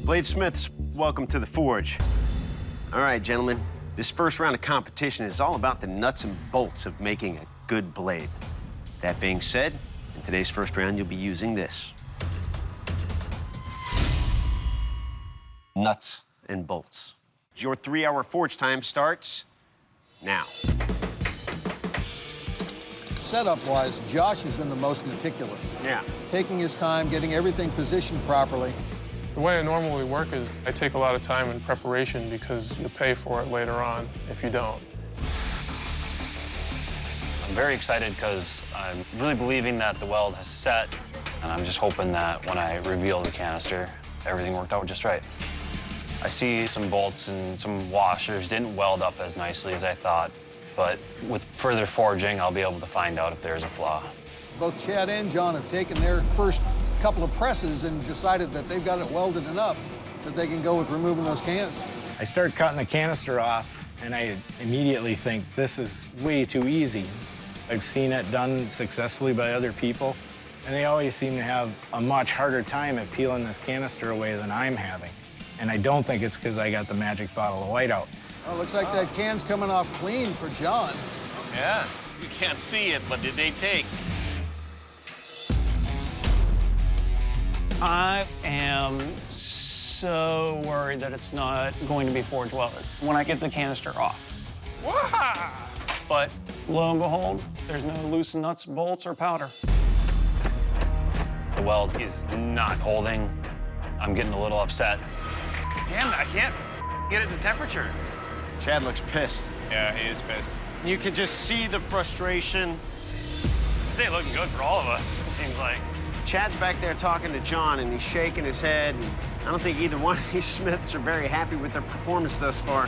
Bladesmiths, welcome to the Forge. All right, gentlemen, this first round of competition is all about the nuts and bolts of making a good blade. That being said, in today's first round, you'll be using this. Nuts and bolts. Your 3-hour forge time starts now. Setup-wise, Josh has been the most meticulous. Yeah. Taking his time, getting everything positioned properly. The way I normally work is I take a lot of time in preparation because you pay for it later on if you don't. I'm very excited because I'm really believing that the weld has set, and I'm just hoping that when I reveal the canister, everything worked out just right. I see some bolts and some washers didn't weld up as nicely as I thought, but with further forging, I'll be able to find out if there's a flaw. Both Chad and John have taken their first couple of presses and decided that they've got it welded enough that they can go with removing those cans. I start cutting the canister off, and I immediately think, this is way too easy. I've seen it done successfully by other people, and they always seem to have a much harder time at peeling this canister away than I'm having. And I don't think it's because I got the magic bottle of whiteout. Well, looks like that can's coming off clean for John. Yeah, you can't see it, but did they take? I am so worried that it's not going to be forge welded when I get the canister off. Wow! But lo and behold, there's no loose nuts, bolts, or powder. The weld is not holding. I'm getting a little upset. Damn, I can't get it to temperature. Chad looks pissed. Yeah, he is pissed. You can just see the frustration. This ain't looking good for all of us, it seems like. Chad's back there talking to John, and he's shaking his head. And I don't think either one of these Smiths are very happy with their performance thus far.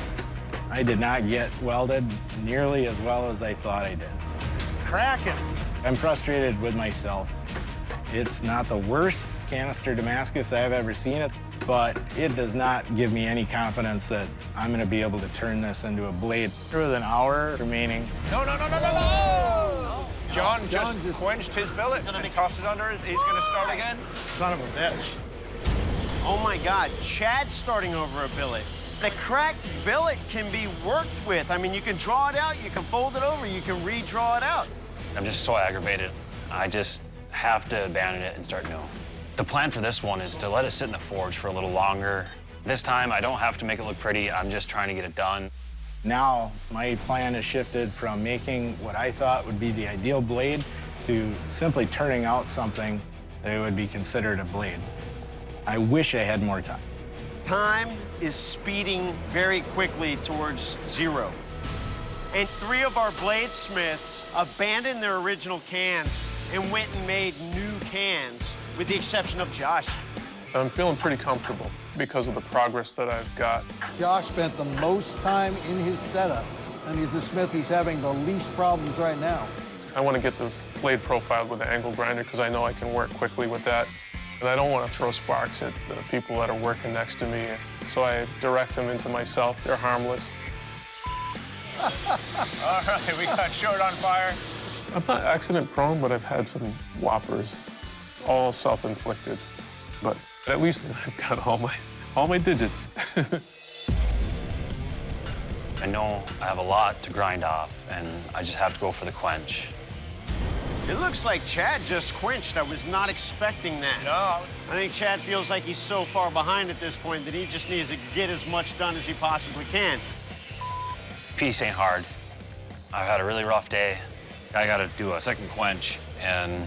I did not get welded nearly as well as I thought I did. It's cracking. I'm frustrated with myself. It's not the worst canister Damascus I've ever seen it, but it does not give me any confidence that I'm going to be able to turn this into a blade. There was an hour remaining. No, no, no, no, no, no! John just quenched his billet and tossed it under his. He's gonna start again. Son of a bitch. Oh my God, Chad's starting over a billet. A cracked billet can be worked with. I mean, you can draw it out, you can fold it over, you can redraw it out. I'm just so aggravated. I just have to abandon it and start new. The plan for this one is to let it sit in the forge for a little longer. This time, I don't have to make it look pretty. I'm just trying to get it done. Now, my plan has shifted from making what I thought would be the ideal blade to simply turning out something that would be considered a blade. I wish I had more time. Time is speeding very quickly towards zero. And 3 of our bladesmiths abandoned their original cans and went and made new cans, with the exception of Josh. I'm feeling pretty comfortable because of the progress that I've got. Josh spent the most time in his setup, and he's the smith who's having the least problems right now. I want to get the blade profiled with the angle grinder because I know I can work quickly with that. And I don't want to throw sparks at the people that are working next to me. So I direct them into myself. They're harmless. All right, we got short on fire. I'm not accident prone, but I've had some whoppers, all self-inflicted. But at least I've got all my digits. I know I have a lot to grind off, and I just have to go for the quench. It looks like Chad just quenched. I was not expecting that. No. I think Chad feels like he's so far behind at this point that he just needs to get as much done as he possibly can. Peace ain't hard. I've had a really rough day. I gotta do a second quench, and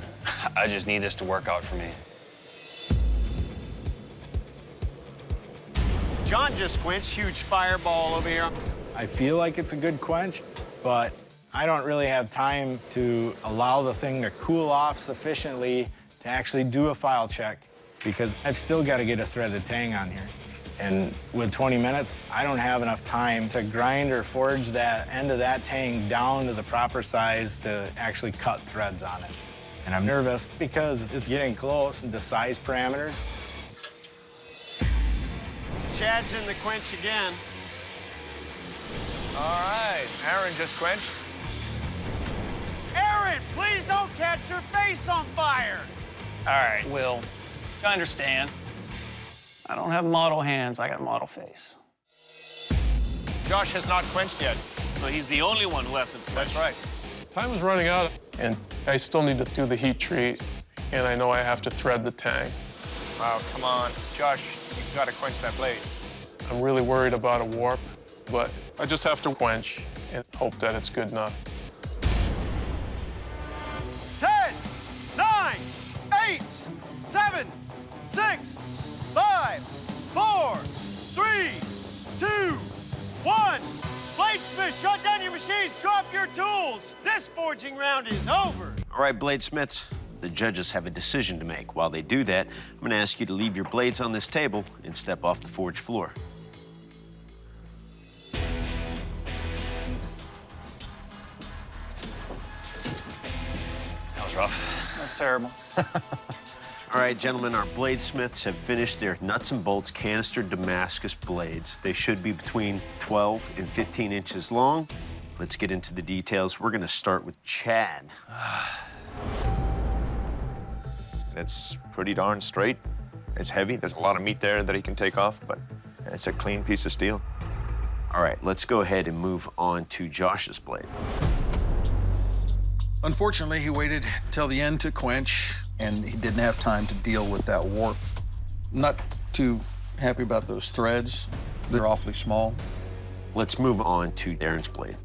I just need this to work out for me. John just quenched, huge fireball over here. I feel like it's a good quench, but I don't really have time to allow the thing to cool off sufficiently to actually do a file check because I've still got to get a threaded tang on here. And with 20 minutes, I don't have enough time to grind or forge that end of that tang down to the proper size to actually cut threads on it. And I'm nervous because it's getting close to size parameters. Chad's in the quench again. All right, Aaron just quenched. Aaron, please don't catch your face on fire. All right, Will, I understand. I don't have model hands, I got a model face. Josh has not quenched yet. So he's the only one who hasn't. That's right. Time is running out, and I still need to do the heat treat, and I know I have to thread the tang. Wow, come on. Josh, you've got to quench that blade. I'm really worried about a warp, but I just have to quench and hope that it's good enough. 10, 9, 8, 7, 6, 5, 4, 3, 2, 1. Bladesmith, shut down your machines, drop your tools. This forging round is over. All right, Bladesmiths, the judges have a decision to make. While they do that, I'm gonna ask you to leave your blades on this table and step off the forge floor. That was rough. That's terrible. All right, gentlemen, our bladesmiths have finished their nuts and bolts canister Damascus blades. They should be between 12 and 15 inches long. Let's get into the details. We're gonna start with Chad. It's pretty darn straight. It's heavy. There's a lot of meat there that he can take off, but it's a clean piece of steel. All right, let's go ahead and move on to Josh's blade. Unfortunately, he waited till the end to quench, and he didn't have time to deal with that warp. Not too happy about those threads. They're awfully small. Let's move on to Darren's blade.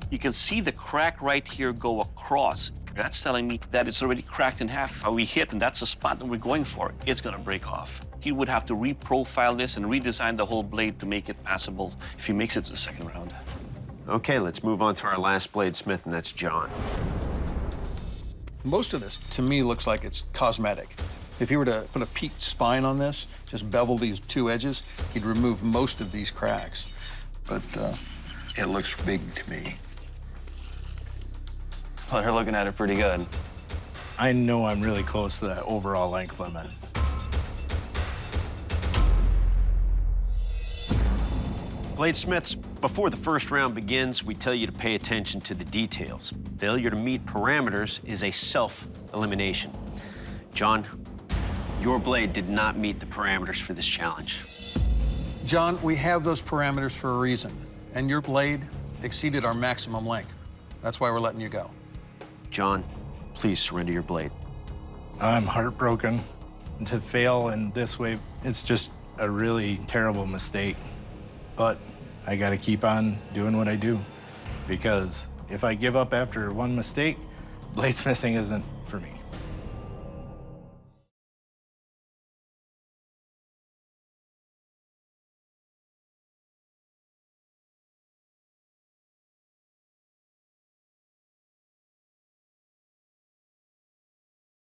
You can see the crack right here go across. That's telling me that it's already cracked in half. How we hit, and that's the spot that we're going for. It's gonna break off. He would have to re-profile this and redesign the whole blade to make it passable if he makes it to the second round. Okay, let's move on to our last bladesmith, and that's John. Most of this, to me, looks like it's cosmetic. If he were to put a peaked spine on this, just bevel these two edges, he'd remove most of these cracks. But it looks big to me. Well, they're looking at it pretty good. I know I'm really close to that overall length limit. Bladesmiths, before the first round begins, we tell you to pay attention to the details. Failure to meet parameters is a self-elimination. John, your blade did not meet the parameters for this challenge. John, we have those parameters for a reason, and your blade exceeded our maximum length. That's why we're letting you go. John, please surrender your blade. I'm heartbroken to fail in this way. It's just a really terrible mistake. But I gotta keep on doing what I do, because if I give up after one mistake, bladesmithing isn't for me.